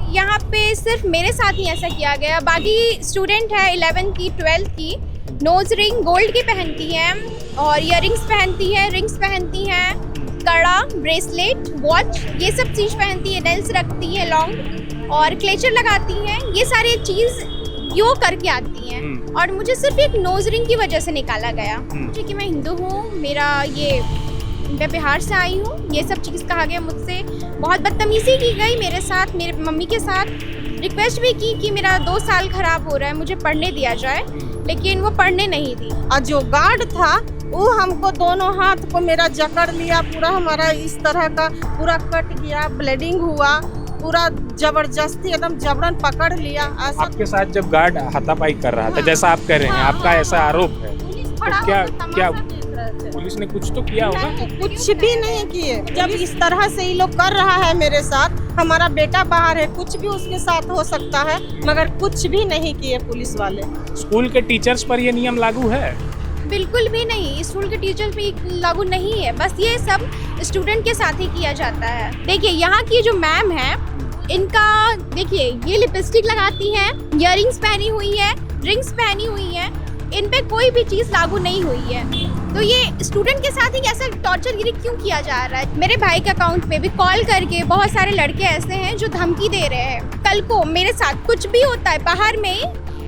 यहाँ पे सिर्फ मेरे साथ ही ऐसा किया गया, बाकी स्टूडेंट है 11th की 12th की नोज रिंग गोल्ड की पहनती हैं और ईयरिंग्स पहनती है, रिंग्स पहनती हैं, कड़ा, ब्रेसलेट, वॉच, ये सब चीज़ पहनती है, नेल्स रखती है लॉन्ग और क्लेचर लगाती हैं। ये सारी चीज़ यो करके आती हैं और मुझे सिर्फ एक नोज रिंग की वजह से निकाला गया। मुझे कि मैं हिंदू हूँ, मैं बिहार से आई हूँ, ये सब चीज़ कहा गया मुझसे। बहुत बदतमीज़ी की गई मेरे साथ, मेरे मम्मी के साथ। रिक्वेस्ट भी की कि मेरा 2 साल ख़राब हो रहा है, मुझे पढ़ने दिया जाए, लेकिन वो पढ़ने नहीं दी। और जो गार्ड था वो हमको दोनों हाथ को मेरा जकड़ लिया, पूरा हमारा इस तरह का पूरा कट गया, ब्लीडिंग हुआ, पूरा जबरदस्ती एकदम जबरन पकड़ लिया। आपके साथ जब गार्ड हाथापाई कर रहा था, जैसा आप कह रहे हैं, आपका ऐसा आरोप है, तो क्या पुलिस ने कुछ तो किया होगा? कुछ भी नहीं किए। जब इस तरह से ये लोग कर रहा है मेरे साथ, हमारा बेटा बाहर है, कुछ भी उसके साथ हो सकता है, मगर कुछ भी नहीं किए पुलिस वाले। स्कूल के टीचर्स पर ये नियम लागू है? बिल्कुल भी नहीं, स्कूल के टीचर्स भी लागू नहीं है, बस ये सब स्टूडेंट के साथ ही किया जाता है। देखिए यहाँ की जो मैम है, इनका देखिए ये लिपस्टिक लगाती हैं, ईयरिंग्स पहनी हुई है, रिंग्स पहनी हुई है, इन पे कोई भी चीज़ लागू नहीं हुई है। तो ये स्टूडेंट के साथ ही ऐसा टॉर्चरगिरी क्यों किया जा रहा है? मेरे भाई के अकाउंट पे भी कॉल करके बहुत सारे लड़के ऐसे हैं जो धमकी दे रहे हैं। कल को मेरे साथ कुछ भी होता है बाहर में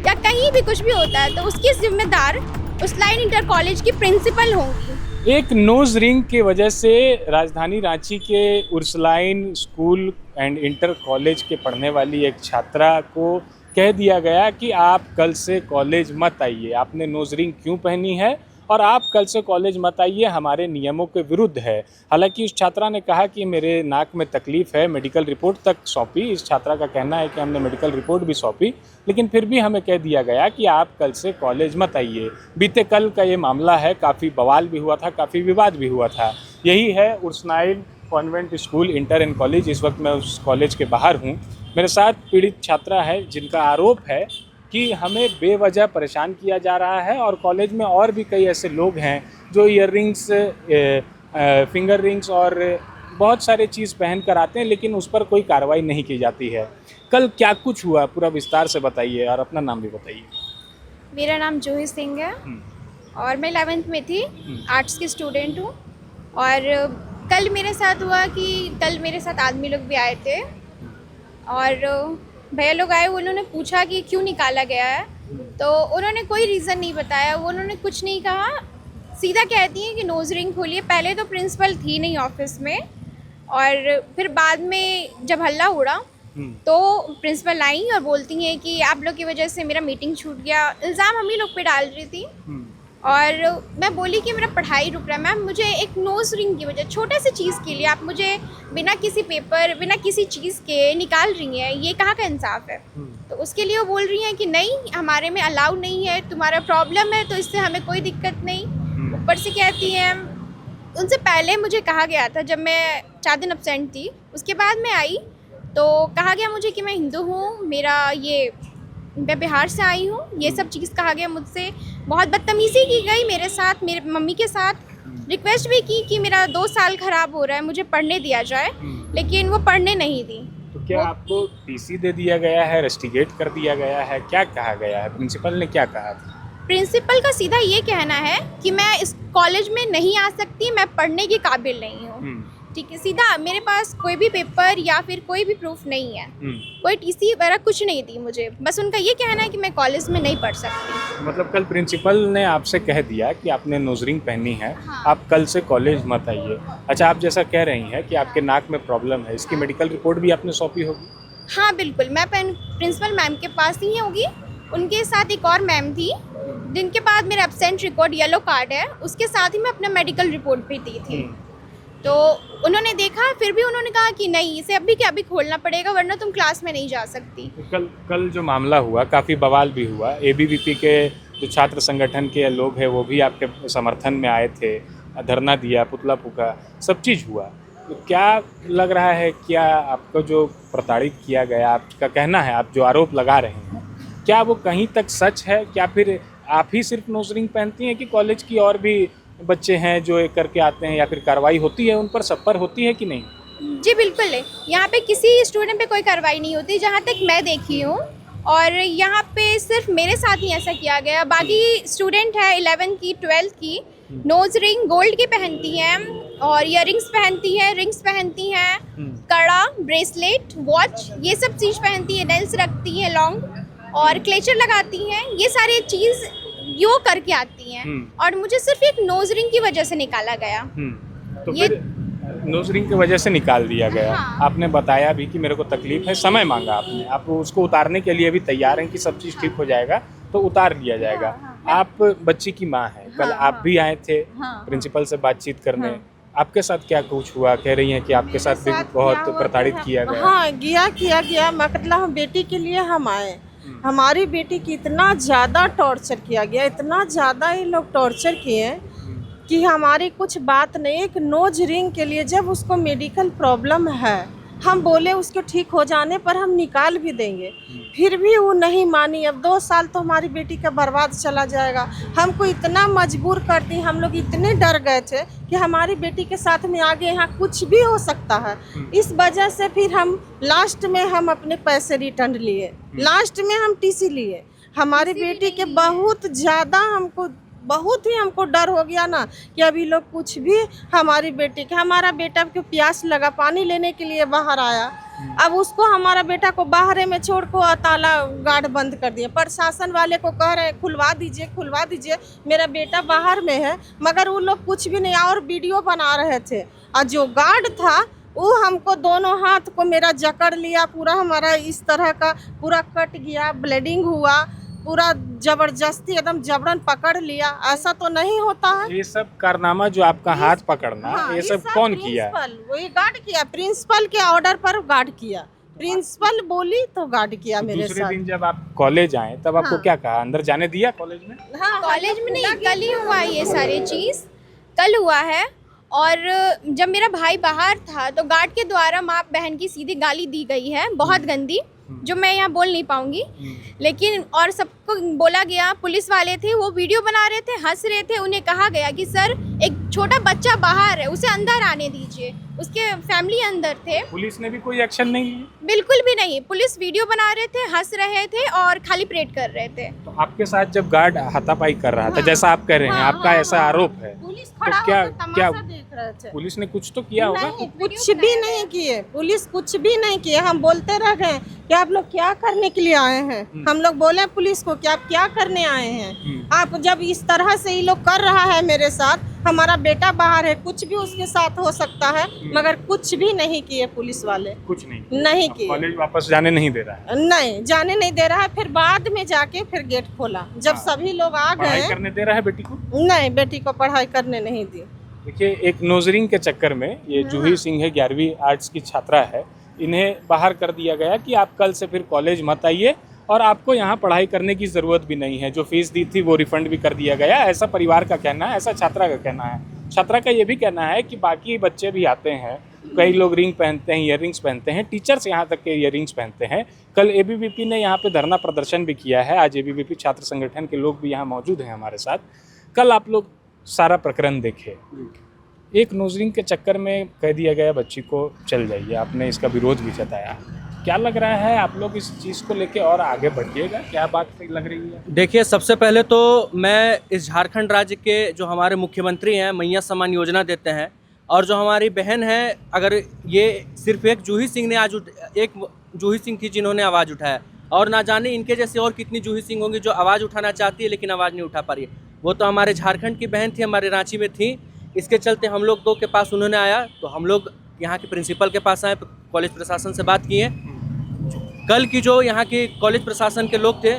या कहीं भी कुछ भी होता है तो उसकी जिम्मेदार उर्सुलाइन इंटर कॉलेज की प्रिंसिपल होंगी। एक नोज रिंग की वजह से राजधानी रांची के Ursuline school and inter college के पढ़ने वाली एक छात्रा को कह दिया गया कि आप कल से कॉलेज मत आइए। आपने नोज रिंग क्यों पहनी है और आप कल से कॉलेज मत आइए, हमारे नियमों के विरुद्ध है। हालांकि उस छात्रा ने कहा कि मेरे नाक में तकलीफ़ है, मेडिकल रिपोर्ट तक सौंपी। इस छात्रा का कहना है कि हमने मेडिकल रिपोर्ट भी सौंपी, लेकिन फिर भी हमें कह दिया गया कि आप कल से कॉलेज मत आइए। बीते कल का ये मामला है, काफ़ी बवाल भी हुआ था, काफ़ी विवाद भी हुआ था। यही है Ursuline convent school inter and college. इस वक्त मैं उस कॉलेज के बाहर हूँ। मेरे साथ पीड़ित छात्रा है जिनका आरोप है कि हमें बेवजह परेशान किया जा रहा है और कॉलेज में और भी कई ऐसे लोग हैं जो ईयर रिंग्स, फिंगर रिंग्स और बहुत सारे चीज़ पहन कर आते हैं, लेकिन उस पर कोई कार्रवाई नहीं की जाती है। कल क्या कुछ हुआ, पूरा विस्तार से बताइए और अपना नाम भी बताइए। मेरा नाम जूही सिंह है और मैं 11th में थी, आर्ट्स की स्टूडेंट हूँ। और कल मेरे साथ हुआ कि कल मेरे साथ आदमी लोग भी आए थे और भैया लोग आए, उन्होंने पूछा कि क्यों निकाला गया है, तो उन्होंने कोई रीज़न नहीं बताया, उन्होंने कुछ नहीं कहा, सीधा कहती हैं कि नोज रिंग खोलिए। पहले तो प्रिंसिपल थी नहीं ऑफिस में और फिर बाद में जब हल्ला उड़ा तो प्रिंसिपल आई और बोलती हैं कि आप लोग की वजह से मेरा मीटिंग छूट गया। इल्ज़ाम हम ही लोग पे डाल रही थी और मैं बोली कि मेरा पढ़ाई रुक रहा है। मैम मुझे एक नोज रिंग की वजह, छोटे से चीज़ के लिए आप मुझे बिना किसी पेपर, बिना किसी चीज़ के निकाल रही हैं, ये कहाँ का इंसाफ है? तो उसके लिए वो बोल रही हैं कि नहीं, हमारे में अलाउ नहीं है, तुम्हारा प्रॉब्लम है तो इससे हमें कोई दिक्कत नहीं। ऊपर से कहती हैं, उनसे पहले मुझे कहा गया था जब मैं 4 दिन अपसेंट थी, उसके बाद मैं आई तो कहा गया मुझे कि मैं हिंदू हूँ, मैं बिहार से आई हूँ, ये सब चीज़ कहा गया मुझसे। बहुत बदतमीज़ी की गई मेरे साथ, मेरे मम्मी के साथ। रिक्वेस्ट भी की कि मेरा 2 साल ख़राब हो रहा है, मुझे पढ़ने दिया जाए, लेकिन वो पढ़ने नहीं दी। तो क्या आपको टीसी दे दिया गया है, रेस्टिगेट कर दिया गया है, क्या कहा गया है? प्रिंसिपल ने क्या कहा था? प्रिंसिपल का सीधा ये कहना है कि मैं इस कॉलेज में नहीं आ सकती, मैं पढ़ने के काबिल नहीं हूँ। ठीक है, सीधा मेरे पास कोई भी पेपर या फिर कोई भी प्रूफ नहीं है, कोई टीसी वगैरह कुछ नहीं दी मुझे। बस उनका ये कहना है कि मैं कॉलेज में नहीं पढ़ सकती। मतलब कल प्रिंसिपल ने आपसे कह दिया कि आपने नोज रिंग पहनी है, हाँ। आप कल से कॉलेज मत आइए। अच्छा, आप जैसा कह रही हैं कि आपके नाक में प्रॉब्लम है, इसकी मेडिकल रिपोर्ट भी आपने सौंपी होगी? हाँ बिल्कुल, मैं प्रिंसिपल मैम के पास ही होगी। उनके साथ एक और मैम थी जिनके पास मेरा एब्सेंट रिकॉर्ड येलो कार्ड है, उसके साथ ही मैं अपना मेडिकल रिपोर्ट भी दी थी। तो उन्होंने देखा, फिर भी उन्होंने कहा कि नहीं, इसे अभी के अभी खोलना पड़ेगा वरना तुम क्लास में नहीं जा सकती। तो कल जो मामला हुआ, काफ़ी बवाल भी हुआ। एबीवीपी के जो छात्र संगठन के लोग हैं वो भी आपके समर्थन में आए थे, धरना दिया, पुतला फूका, सब चीज़ हुआ। तो क्या लग रहा है, क्या आपको जो प्रताड़ित किया गया, आपका कहना है, आप जो आरोप लगा रहे हैं, क्या वो कहीं तक सच है? क्या फिर आप ही सिर्फ नोज रिंग पहनती हैं कि कॉलेज की और भी बच्चे हैं जो करके आते हैं, या फिर कार्रवाई होती है उन पर, सब पर होती है कि नहीं? जी बिल्कुल, यहाँ पे किसी स्टूडेंट पे कोई कार्रवाई नहीं होती जहाँ तक मैं देखी हूँ, और यहाँ पे सिर्फ मेरे साथ ही ऐसा किया गया। बाकी स्टूडेंट है 11th की 12th की, नोज रिंग गोल्ड की पहनती हैं और ईयरिंग्स पहनती है, रिंग्स पहनती हैं, कड़ा, ब्रेसलेट, वॉच, ये सब चीज़ पहनती है, नेल्स रखती है लॉन्ग और क्लेचर लगाती हैं, ये सारी चीज़ यो करके आती हैं। और मुझे सिर्फ एक नोज रिंग की वजह से निकाला गया। तो ये- फिर नोज रिंग की वजह से निकाल दिया गया। हाँ। आपने बताया भी कि मेरे को तकलीफ है, समय मांगा आपने, आप उसको उतारने के लिए भी तैयार हैं कि सब चीज़ ठीक हो जाएगा तो उतार लिया जाएगा। आप बच्ची की माँ हैं, कल आप भी आए थे प्रिंसिपल से बातचीत करने, आपके साथ क्या कुछ हुआ? कह रही हैं कि आपके साथ भी बहुत प्रताड़ित किया गया। हाँ, किया मतलब हम बेटी के लिए हम आए। हमारी बेटी की इतना ज़्यादा टॉर्चर किया गया, इतना ज़्यादा ये लोग टॉर्चर किए कि हमारी कुछ बात नहीं। एक नोज रिंग के लिए जब उसको मेडिकल प्रॉब्लम है, हम बोले उसके ठीक हो जाने पर हम निकाल भी देंगे, फिर भी वो नहीं मानी। अब 2 साल तो हमारी बेटी का बर्बाद चला जाएगा। हमको इतना मजबूर कर दी, हम लोग इतने डर गए थे कि हमारी बेटी के साथ में आगे यहाँ कुछ भी हो सकता है। इस वजह से फिर हम लास्ट में हम अपने पैसे रिटर्न लिए, लास्ट में हम टीसी लिए। हमारी बेटी के बहुत ज़्यादा हमको डर हो गया ना कि अभी लोग कुछ भी हमारी बेटी के, हमारा बेटा को प्यास लगा, पानी लेने के लिए बाहर आया, अब उसको हमारा बेटा को बाहर में छोड़ को ताला गार्ड बंद कर दिए। प्रशासन वाले को कह रहे हैं खुलवा दीजिए, मेरा बेटा बाहर में है, मगर वो लोग कुछ भी नहीं। और वीडियो बना रहे थे, और जो गार्ड था वो हमको दोनों हाथ को मेरा जकड़ लिया, पूरा हमारा इस तरह का पूरा कट गया, ब्लीडिंग हुआ, पूरा जबरदस्ती एकदम जबरन पकड़ लिया। ऐसा तो नहीं होता है। ये सब कारनामा जो आपका हाथ पकड़ना, हाँ, ये सब कौन किया? वही गार्ड किया, प्रिंसिपल के ऑर्डर पर गार्ड किया। प्रिंसिपल बोली तो गार्ड किया मेरे दूसरे साथ। दिन जब आप कॉलेज आए तब आपको क्या कहा? अंदर जाने दिया कॉलेज में? हाँ, कॉलेज में नहीं, कल ही हुआ ये सारी चीज़, कल हुआ है। और जब मेरा भाई बाहर था तो गार्ड के द्वारा माँ बहन की सीधी गाली दी गई है, बहुत गंदी, जो मैं यहाँ बोल नहीं पाऊँगी। लेकिन और सबको बोला गया, पुलिस वाले थे वो वीडियो बना रहे थे, हंस रहे थे, उन्हें कहा गया कि सर एक छोटा बच्चा बाहर है, उसे अंदर आने दीजिए, उसके फैमिली अंदर थे। पुलिस ने भी कोई एक्शन नहीं लिया? बिल्कुल भी नहीं, पुलिस वीडियो बना रहे थे, हंस रहे थे और खाली परेड कर रहे थे। तो आपके साथ जब गार्ड हाथापाई कर रहा था, जैसा आप कह रहे हैं, आपका ऐसा आरोप है, पुलिस तो खड़ा क्या होकर तमाशा देख रहे थे। पुलिस ने कुछ तो किया होगा? नहीं, कुछ भी नहीं किए, पुलिस कुछ भी नहीं किए। हम बोलते रह गए कि आप लोग क्या करने के लिए आए हैं। हम लोग बोले पुलिस को कि आप क्या करने आए हैं। आप जब इस तरह से ये लोग कर रहा है मेरे साथ, हमारा बेटा बाहर है, कुछ भी उसके साथ हो सकता है, मगर कुछ भी नहीं किए पुलिस वाले, कुछ नहीं नहीं किए। कॉलेज वापस जाने नहीं दे रहा है? नहीं, जाने नहीं दे रहा है। फिर बाद में जाके फिर गेट खोला जब सभी लोग आ पढ़ाई गए। करने दे रहा है बेटी को? नहीं, बेटी को पढ़ाई करने नहीं दी। देखिए, एक नोजरिंग के चक्कर में ये जूही सिंह है, 11वीं आर्ट्स की छात्रा है, इन्हें बाहर कर दिया गया कि आप कल से फिर कॉलेज मत आइए और आपको यहाँ पढ़ाई करने की ज़रूरत भी नहीं है। जो फीस दी थी वो रिफंड भी कर दिया गया, ऐसा परिवार का कहना है, ऐसा छात्रा का कहना है। छात्रा का ये भी कहना है कि बाकी बच्चे भी आते हैं, कई लोग रिंग पहनते हैं, ईयररिंग्स पहनते हैं, टीचर्स यहाँ तक के ईयररिंग्स पहनते हैं। कल एबीवीपी ने यहाँ पे धरना प्रदर्शन भी किया है, आज एबीवीपी छात्र संगठन के लोग भी यहाँ मौजूद हैं हमारे साथ। कल आप लोग सारा प्रकरण देखे, एक नोजरिंग के चक्कर में कह दिया गया बच्ची को चल जाइए, आपने इसका विरोध भी जताया। क्या लग रहा है आप लोग इस चीज़ को लेके और आगे बढ़िएगा? क्या बात लग रही है? देखिए, सबसे पहले तो मैं इस झारखंड राज्य के जो हमारे मुख्यमंत्री हैं, मैया सम्मान योजना देते हैं, और जो हमारी बहन है, अगर ये सिर्फ एक जूही सिंह ने एक जूही सिंह थी जिन्होंने आवाज़ उठाया, और ना जाने इनके जैसे और कितनी जूही सिंह होंगी जो आवाज़ उठाना चाहती है लेकिन आवाज़ नहीं उठा पा रही है। वो तो हमारे झारखंड की बहन थी, हमारे रांची में थी। इसके चलते हम लोग के पास उन्होंने आया तो हम लोग यहाँ के प्रिंसिपल के पास आए, कॉलेज प्रशासन से बात किए। कल की जो यहाँ के कॉलेज प्रशासन के लोग थे,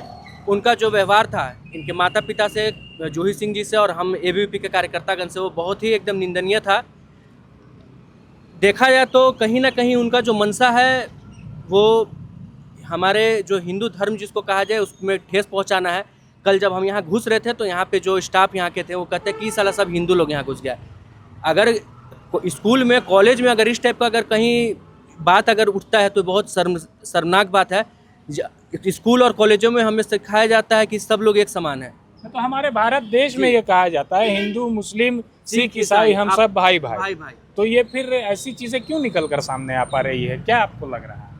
उनका जो व्यवहार था इनके माता पिता से, जूही सिंह जी से और हम एबीवीपी के कार्यकर्तागण से, वो बहुत ही एकदम निंदनीय था। देखा जाए तो कहीं ना कहीं उनका जो मंशा है वो हमारे जो हिंदू धर्म जिसको कहा जाए उसमें ठेस पहुँचाना है। कल जब हम यहाँ घुस रहे थे तो यहाँ पे जो स्टाफ यहाँ के थे वो कहते हैं कि साला सब हिंदू लोग यहाँ घुस गया। अगर स्कूल में, कॉलेज में अगर इस टाइप का अगर कहीं बात अगर उठता है तो बहुत शर्मनाक बात है। स्कूल और कॉलेजों में हमें सिखाया जाता है कि सब लोग एक समान है। तो हमारे भारत देश में ये कहा जाता है, हिंदू, मुस्लिम, सिख, ईसाई हम सब भाई भाई। तो ये फिर ऐसी चीज़ें क्यों निकल कर सामने आ पा रही है, क्या आपको लग रहा है?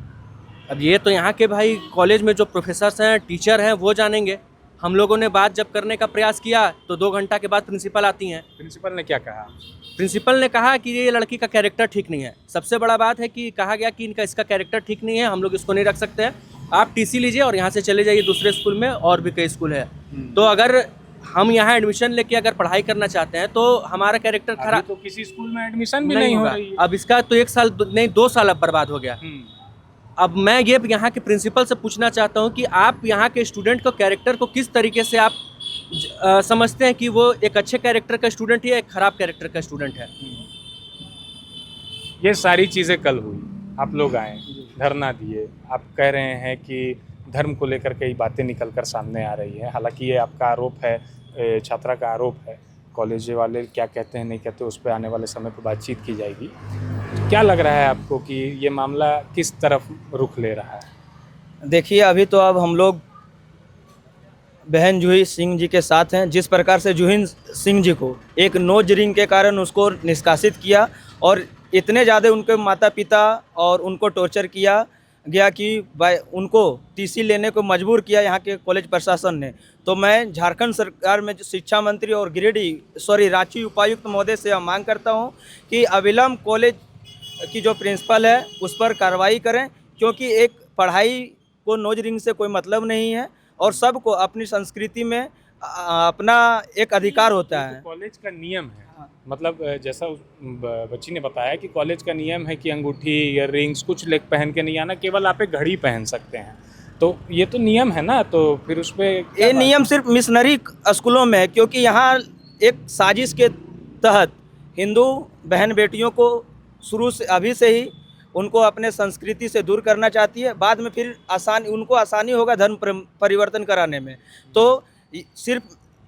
अब ये तो यहाँ के भाई कॉलेज में जो प्रोफेसर्स हैं, टीचर हैं, वो जानेंगे। हम लोगों ने बात जब करने का प्रयास किया तो 2 घंटा के बाद प्रिंसिपल आती हैं। प्रिंसिपल ने क्या कहा? प्रिंसिपल ने कहा कि ये लड़की का कैरेक्टर ठीक नहीं है। सबसे बड़ा बात है कि कहा गया कि इसका कैरेक्टर ठीक नहीं है, हम लोग इसको नहीं रख सकते हैं, आप टीसी लीजिए और यहाँ से चले जाइए दूसरे स्कूल में, और भी कई स्कूल है। तो अगर हम यहाँ एडमिशन लेके अगर पढ़ाई करना चाहते हैं तो हमारा कैरेक्टर अभी खराब तो किसी स्कूल में एडमिशन भी नहीं हो होगा। रही है। अब इसका तो 1 साल नहीं 2 साल अब बर्बाद हो गया। अब मैं ये यहाँ के प्रिंसिपल से पूछना चाहता हूँ कि आप यहाँ के स्टूडेंट को कैरेक्टर को किस तरीके से आप समझते हैं कि वो एक अच्छे कैरेक्टर का स्टूडेंट है या एक खराब कैरेक्टर का स्टूडेंट है? ये सारी चीज़ें कल हुई, आप लोग आए, धरना दिए, आप कह रहे हैं कि धर्म को लेकर कई बातें निकल कर सामने आ रही है। हालांकि ये आपका आरोप है, छात्रा का आरोप है। कॉलेज वाले क्या कहते हैं नहीं कहते उस पर आने वाले समय पर बातचीत की जाएगी। तो क्या लग रहा है आपको कि ये मामला किस तरफ रुख ले रहा है? देखिए, अभी तो अब हम लोग बहन जूही सिंह जी के साथ हैं। जिस प्रकार से जूही सिंह जी को एक नोज रिंग के कारण उसको निष्कासित किया और इतने ज़्यादा उनके माता पिता और उनको टॉर्चर किया गया कि उनको टीसी लेने को मजबूर किया यहाँ के कॉलेज प्रशासन ने, तो मैं झारखंड सरकार में जो शिक्षा मंत्री और रांची उपायुक्त महोदय से मांग करता हूँ कि अविलंब कॉलेज की जो प्रिंसिपल है उस पर कार्रवाई करें, क्योंकि एक पढ़ाई को नोज रिंग से कोई मतलब नहीं है और सबको अपनी संस्कृति में अपना एक अधिकार होता है। तो कॉलेज का नियम है, मतलब जैसा उस बच्ची ने बताया कि कॉलेज का नियम है कि अंगूठी, ईयररिंग्स कुछ लेग पहन के नहीं आना, केवल आप एक घड़ी पहन सकते हैं। तो ये तो नियम है ना, तो फिर उस पर ये नियम सिर्फ मिशनरी स्कूलों में है, क्योंकि यहाँ एक साजिश के तहत हिंदू बहन बेटियों को शुरू से अभी से ही उनको अपने संस्कृति से दूर करना चाहती है। बाद में फिर उनको आसानी होगा धर्म परिवर्तन कराने में। तो सिर्फ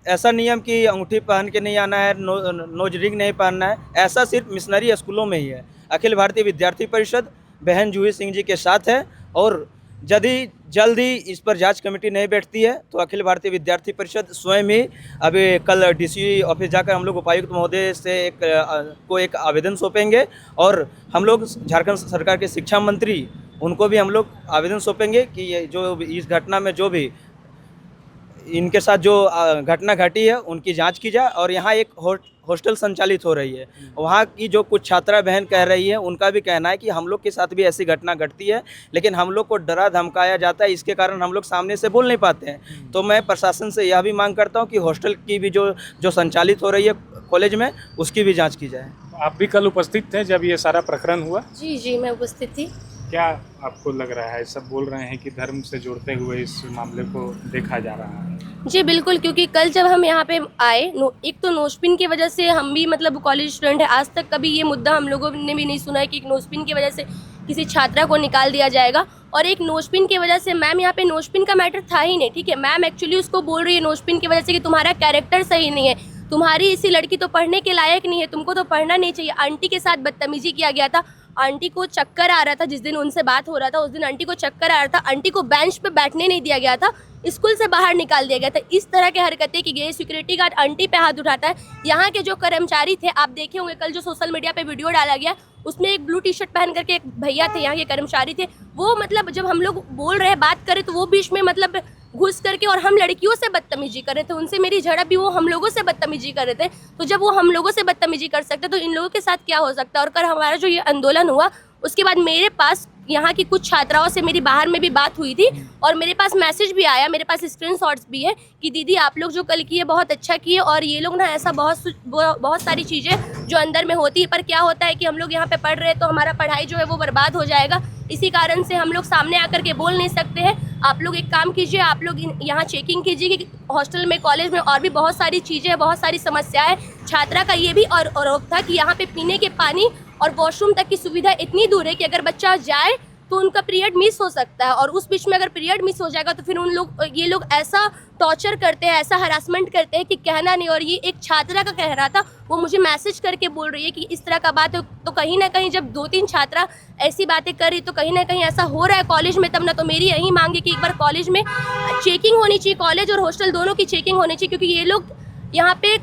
ऐसा नियम कि अंगूठी पहन के नहीं आना है, नोज रिंग नहीं पहनना है, ऐसा सिर्फ मिशनरी स्कूलों में ही है। अखिल भारतीय विद्यार्थी परिषद बहन जूही सिंह जी के साथ है और यदि जल्द ही इस पर जांच कमेटी नहीं बैठती है तो अखिल भारतीय विद्यार्थी परिषद स्वयं ही अभी कल डीसी ऑफिस जाकर हम लोग उपायुक्त महोदय से एक आवेदन सौंपेंगे और हम लोग झारखंड सरकार के शिक्षा मंत्री उनको भी हम लोग आवेदन सौंपेंगे कि ये जो इस घटना में जो भी इनके साथ जो घटना घटी है उनकी जांच की जाए। और यहाँ एक हॉस्टल संचालित हो रही है, वहाँ की जो कुछ छात्रा बहन कह रही है उनका भी कहना है कि हम लोग के साथ भी ऐसी घटना घटती है, लेकिन हम लोग को डरा धमकाया जाता है, इसके कारण हम लोग सामने से बोल नहीं पाते हैं। तो मैं प्रशासन से यह भी मांग करता हूँ कि हॉस्टल की भी जो संचालित हो रही है कॉलेज में उसकी भी जाँच की जाए। आप भी कल उपस्थित थे जब ये सारा प्रकरण हुआ? जी मैं उपस्थित थी। क्या आपको लग रहा है? सब बोल रहे हैं कि धर्म से जोड़ते हुए इस मामले को देखा जा रहा है। जी बिल्कुल, क्योंकि कल जब हम यहाँ पे आए एक तो नोशपिन की वजह से हम भी मतलब कॉलेज स्टूडेंट है, आज तक कभी ये मुद्दा हम लोगों ने भी नहीं सुना है कि एक नोशपिन की वजह से किसी छात्रा को निकाल दिया जाएगा। और एक नोशपिन की वजह से मैम यहाँ पे नोशपिन का मैटर था ही नहीं, ठीक है। मैम एक्चुअली उसको बोल रही है नोशपिन की वजह से कि तुम्हारा कैरेक्टर सही नहीं है, तुम्हारी इसी लड़की तो पढ़ने के लायक नहीं है, तुमको तो पढ़ना नहीं चाहिए। आंटी के साथ बदतमीजी किया गया था, आंटी को चक्कर आ रहा था, जिस दिन उनसे बात हो रहा था उस दिन आंटी को चक्कर आ रहा था, आंटी को बेंच पे बैठने नहीं दिया गया था, स्कूल से बाहर निकाल दिया गया था। इस तरह के हरकतें की गई। सिक्योरिटी गार्ड आंटी पे हाथ उठाता है। यहाँ के जो कर्मचारी थे, आप देखे होंगे कल जो सोशल मीडिया पे वीडियो डाला गया उसमें एक ब्लू टी शर्ट पहन करके एक भैया थे, यहाँ के कर्मचारी थे, वो मतलब जब हम लोग बोल रहे बात करें तो वो बीच में मतलब घुस करके और हम लड़कियों से बदतमीजी कर रहे थे, उनसे मेरी झड़प भी, वो हम लोगों से बदतमीजी कर रहे थे। तो जब वो हम लोगों से बदतमीजी कर सकते तो इन लोगों के साथ क्या हो सकता है। और कल हमारा जो ये आंदोलन हुआ उसके बाद मेरे पास यहाँ की कुछ छात्राओं से मेरी बाहर में भी बात हुई थी और मेरे पास मैसेज भी आया, मेरे पास स्क्रीनशॉट्स भी है कि दीदी आप लोग जो कल किए बहुत अच्छा किए और ये लोग ना ऐसा बहुत सारी चीज़ें जो अंदर में होती है, पर क्या होता है कि हम लोग यहाँ पे पढ़ रहे हैं तो हमारा पढ़ाई जो है वो बर्बाद हो जाएगा, इसी कारण से हम लोग सामने आकर के बोल नहीं सकते हैं। आप लोग एक काम कीजिए, आप लोग यहाँ चेकिंग कीजिए कि हॉस्टल में, कॉलेज में और भी बहुत सारी चीज़ें, बहुत सारी समस्याएं। छात्रा का ये भी और आरोप था कि यहाँ पे पीने के पानी और वॉशरूम तक की सुविधा इतनी दूर है कि अगर बच्चा जाए तो उनका पीरियड मिस हो सकता है और उस बीच में अगर पीरियड मिस हो जाएगा तो फिर ये लोग ऐसा टॉर्चर करते हैं, ऐसा हरासमेंट करते हैं कि कहना नहीं। और ये एक छात्रा का कह रहा था, वो मुझे मैसेज करके बोल रही है कि इस तरह का बात है। तो कहीं ना कहीं जब 2-3 छात्रा ऐसी बातें कर रही तो कहीं ना कहीं ऐसा हो रहा है कॉलेज में, तब ना तो मेरी यही मांग है कि एक बार कॉलेज में चेकिंग होनी चाहिए, कॉलेज और हॉस्टल दोनों की चेकिंग होनी चाहिए, क्योंकि ये लोग यहाँ पे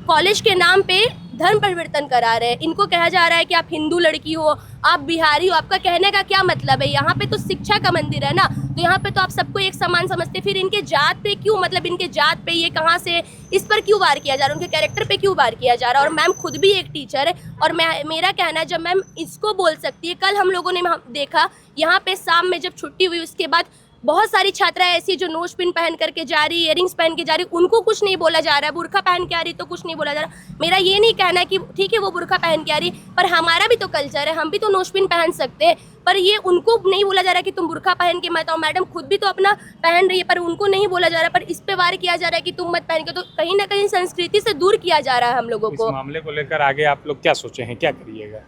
कॉलेज के नाम पे धर्म परिवर्तन करा रहे हैं। इनको कहा जा रहा है कि आप हिंदू लड़की हो, आप बिहारी हो, आपका कहने का क्या मतलब है? यहाँ पे तो शिक्षा का मंदिर है ना, तो यहाँ पे तो आप सबको एक समान समझते, फिर इनके जात पे क्यों, मतलब इनके जात पे ये कहाँ से, इस पर क्यों वार किया जा रहा है, उनके कैरेक्टर पे क्यों वार किया जा रहा है? और मैम खुद भी एक टीचर है, और मेरा कहना है जब मैम इसको बोल सकती है, कल हम लोगों ने देखा यहाँ पे शाम में जब छुट्टी हुई उसके बाद बहुत सारी छात्राएं ऐसी जो नोज पिन पहन करके जा रही, इयरिंग्स पहन के जा रही, उनको कुछ नहीं बोला जा रहा है, बुर्का पहन के आ रही तो कुछ नहीं बोला जा रहा। मेरा ये नहीं कहना है कि ठीक है वो बुर्का पहन के आ रही, पर हमारा भी तो कल्चर है, हम भी तो नोज पिन पहन सकते हैं, पर ये उनको नहीं बोला जा रहा कि तुम बुर्का पहन के मत आओ। मैडम खुद भी तो अपना पहन रही है, पर उनको नहीं बोला जा रहा, पर इस पे वार किया जा रहा है कि तुम मत पहन के, तो कहीं ना कहीं संस्कृति से दूर किया जा रहा है हम लोगों को। इस मामले को लेकर आगे आप लोग क्या सोचे हैं, क्या करिएगा?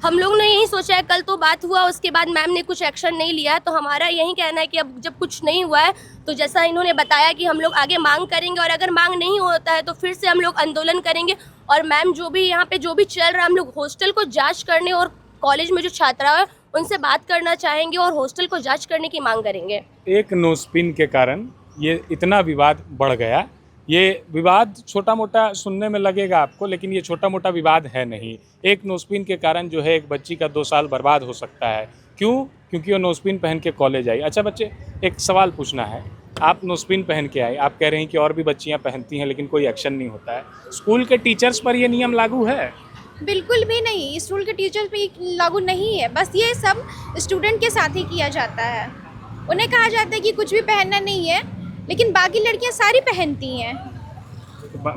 हम लोग ने यही सोचा है, कल तो बात हुआ, उसके बाद मैम ने कुछ एक्शन नहीं लिया, तो हमारा यही कहना है कि अब जब कुछ नहीं हुआ है तो जैसा इन्होंने बताया कि हम लोग आगे मांग करेंगे, और अगर मांग नहीं होता है तो फिर से हम लोग आंदोलन करेंगे। और मैम जो भी यहाँ पे जो भी चल रहा है, हम लोग हॉस्टल को जांच करने और कॉलेज में जो छात्रा है उनसे बात करना चाहेंगे और हॉस्टल को जांच करने की मांग करेंगे। एक नोस्पिन के कारण ये इतना विवाद बढ़ गया। ये विवाद छोटा मोटा सुनने में लगेगा आपको, लेकिन ये छोटा मोटा विवाद है नहीं। एक नोस्पिन के कारण जो है एक बच्ची का 2 साल बर्बाद हो सकता है। क्यों? क्योंकि वो नोस्पिन पहन के कॉलेज आई। अच्छा बच्चे, एक सवाल पूछना है, आप नोस्पिन पहन के आए, आप कह रहे हैं कि और भी बच्चियां पहनती हैं लेकिन कोई एक्शन नहीं होता है। स्कूल के टीचर्स पर ये नियम लागू है? बिल्कुल भी नहीं, स्कूल के टीचर्स पे लागू नहीं है, बस ये सब स्टूडेंट के साथ ही किया जाता है। उन्हें कहा जाता है कि कुछ भी पहनना नहीं है, लेकिन बाकी लड़कियां सारी पहनती हैं।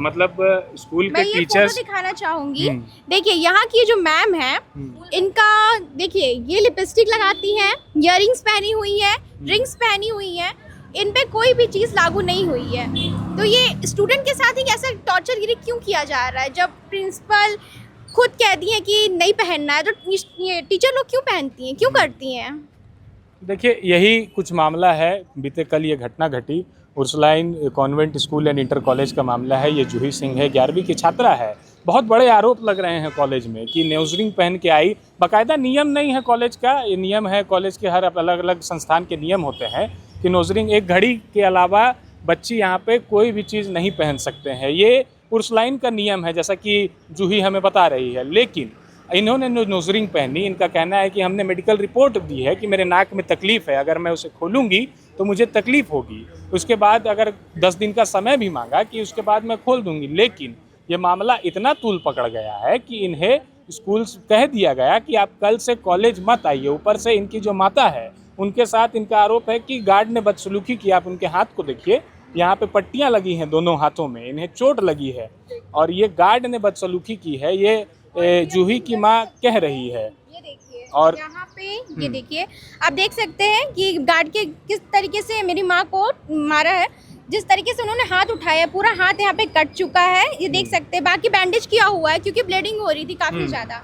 मतलब स्कूल मैं के ये टीचर्स फोटो दिखाना चाहूंगी। देखिए यहाँ की जो मैम है, इनका देखिए ये लिपस्टिक लगाती हैं, इयरिंग्स पहनी हुई है, रिंग्स पहनी हुई है, इन पे कोई भी चीज़ लागू नहीं हुई है। तो ये स्टूडेंट के साथ ही ऐसा टॉर्चरगिरी क्यों किया जा रहा है? जब प्रिंसिपल खुद कहती हैं कि नहीं पहनना है, तो ये टीचर लोग क्यों पहनती हैं, क्यों करती हैं? देखिए यही कुछ मामला है। बीते कल ये घटना घटी, Ursuline convent school and inter college का मामला है। ये जूही सिंह है, 11वीं की छात्रा है। बहुत बड़े आरोप लग रहे हैं कॉलेज में कि नोजरिंग पहन के आई। बाकायदा नियम नहीं है कॉलेज का, ये नियम है कॉलेज के, हर अलग अलग संस्थान के नियम होते हैं कि नोजरिंग, एक घड़ी के अलावा बच्ची यहाँ पे कोई भी चीज़ नहीं पहन सकते हैं। ये उर्सुलाइन का नियम है, जैसा कि जूही हमें बता रही है। लेकिन इन्होंने नोजरिंग पहनी, इनका कहना है कि हमने मेडिकल रिपोर्ट दी है कि मेरे नाक में तकलीफ़ है, अगर मैं उसे खोलूँगी तो मुझे तकलीफ़ होगी। उसके बाद अगर 10 दिन का समय भी मांगा कि उसके बाद मैं खोल दूँगी। लेकिन ये मामला इतना तूल पकड़ गया है कि इन्हें स्कूल कह दिया गया कि आप कल से कॉलेज मत आइए। ऊपर से इनकी जो माता है उनके साथ इनका आरोप है कि गार्ड ने बदसलूकी किया। आप उनके हाथ को देखिए, यहाँ पे पट्टियाँ लगी हैं दोनों हाथों में, इन्हें चोट लगी है और ये गार्ड ने बदसलूकी की है, ये जूही की माँ कह रही है। ये देखिए, और यहाँ पे ये देखिए, आप देख सकते हैं कि गार्ड के किस तरीके से मेरी माँ को मारा है, जिस तरीके से उन्होंने हाथ उठाया, पूरा हाथ यहाँ पे कट चुका है, ये देख सकते हैं। बाकी बैंडेज किया हुआ है क्योंकि ब्लीडिंग हो रही थी काफी ज्यादा।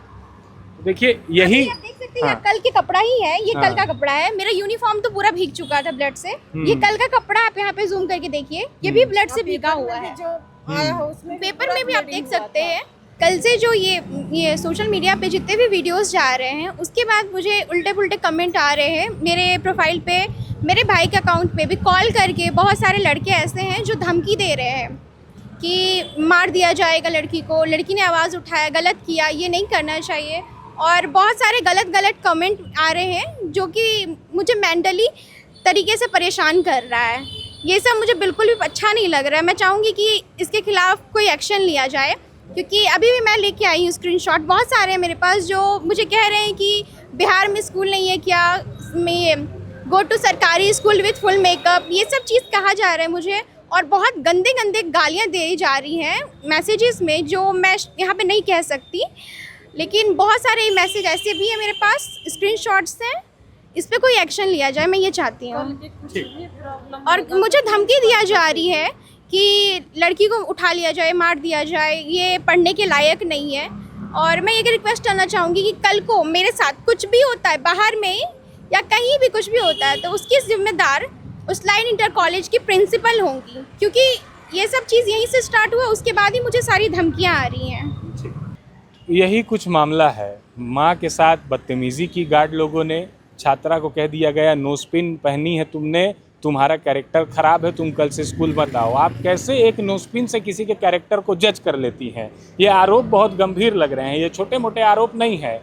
देखिए यही आप देख सकते हैं, कल के कपड़ा ही है, ये कल का कपड़ा है। मेरा यूनिफॉर्म तो पूरा भीग चुका था ब्लड से। ये कल का कपड़ा आप यहाँ पे जूम करके देखिए, ये भी ब्लड से भीगा हुआ है। जो आया है उसमें पेपर में भी आप देख सकते हैं। कल से जो ये सोशल मीडिया पे जितने भी वीडियोस जा रहे हैं, उसके बाद मुझे उल्टे पुल्टे कमेंट आ रहे हैं। मेरे प्रोफाइल पे, मेरे भाई के अकाउंट पे भी कॉल करके बहुत सारे लड़के ऐसे हैं जो धमकी दे रहे हैं कि मार दिया जाएगा लड़की को, लड़की ने आवाज़ उठाया, गलत किया, ये नहीं करना चाहिए। और बहुत सारे गलत कमेंट आ रहे हैं जो कि मुझे मेंटली तरीके से परेशान कर रहा है। ये सब मुझे बिल्कुल भी अच्छा नहीं लग रहा है। मैं चाहूँगी कि इसके खिलाफ़ कोई एक्शन लिया जाए, क्योंकि अभी भी मैं लेके आई हूँ स्क्रीनशॉट, बहुत सारे हैं मेरे पास जो मुझे कह रहे हैं कि बिहार में स्कूल नहीं है क्या, मैं गो टू सरकारी स्कूल विथ फुल मेकअप, ये सब चीज़ कहा जा रहा है मुझे। और बहुत गंदे गंदे गालियाँ दी जा रही हैं मैसेजेस में, जो मैं यहाँ पे नहीं कह सकती, लेकिन बहुत सारे मैसेज ऐसे भी हैं मेरे पास, स्क्रीनशॉट्स हैं। इस पर कोई एक्शन लिया जाए, मैं ये चाहती हूँ। और मुझे धमकी दिया जा रही है कि लड़की को उठा लिया जाए, मार दिया जाए, ये पढ़ने के लायक नहीं है। और मैं ये रिक्वेस्ट करना चाहूँगी कि कल को मेरे साथ कुछ भी होता है बाहर में या कहीं भी कुछ भी होता है, तो उसकी जिम्मेदार उर्सुलाइन इंटर कॉलेज की प्रिंसिपल होंगी, क्योंकि ये सब चीज़ यहीं से स्टार्ट हुआ, उसके बाद ही मुझे सारी धमकियाँ आ रही हैं। यही कुछ मामला है। माँ के साथ बदतमीज़ी की गार्ड लोगों ने, छात्रा को कह दिया गया नोस्पिन पहनी है तुमने तुम्हारा कैरेक्टर ख़राब है, तुम कल से स्कूल मत आओ। आप कैसे एक नोस्पिन से किसी के कैरेक्टर को जज कर लेती हैं? ये आरोप बहुत गंभीर लग रहे हैं, ये छोटे मोटे आरोप नहीं है,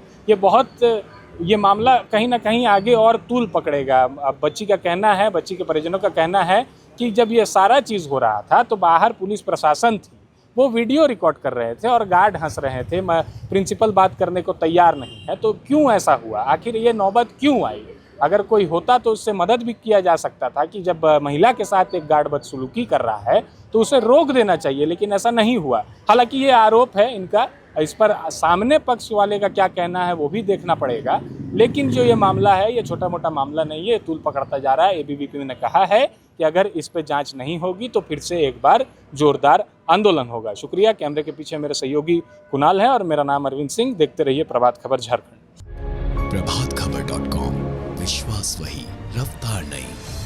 ये मामला कहीं ना कहीं आगे और तूल पकड़ेगा। अब बच्ची का कहना है, बच्ची के परिजनों का कहना है कि जब ये सारा चीज़ हो रहा था तो बाहर पुलिस प्रशासन थी, वो वीडियो रिकॉर्ड कर रहे थे और गार्ड हंस रहे थे, प्रिंसिपल बात करने को तैयार नहीं है। तो क्यों ऐसा हुआ? आखिर ये नौबत क्यों आई? अगर कोई होता तो उससे मदद भी किया जा सकता था कि जब महिला के साथ एक गार्ड बदसलूकी कर रहा है तो उसे रोक देना चाहिए, लेकिन ऐसा नहीं हुआ। हालांकि ये आरोप है इनका, इस पर सामने पक्ष वाले का क्या कहना है वो भी देखना पड़ेगा, लेकिन जो ये मामला है ये छोटा मोटा मामला नहीं है, तूल पकड़ता जा रहा है। एबीवीपी ने कहा है कि अगर इस पे जांच नहीं होगी तो फिर से एक बार जोरदार आंदोलन होगा। शुक्रिया। कैमरे के पीछे मेरे सहयोगी कुणाल हैं और मेरा नाम अरविंद सिंह। देखते रहिए प्रभात खबर झारखंड। प्रभातखबर.com, विश्वास वही, रफ्तार नहीं।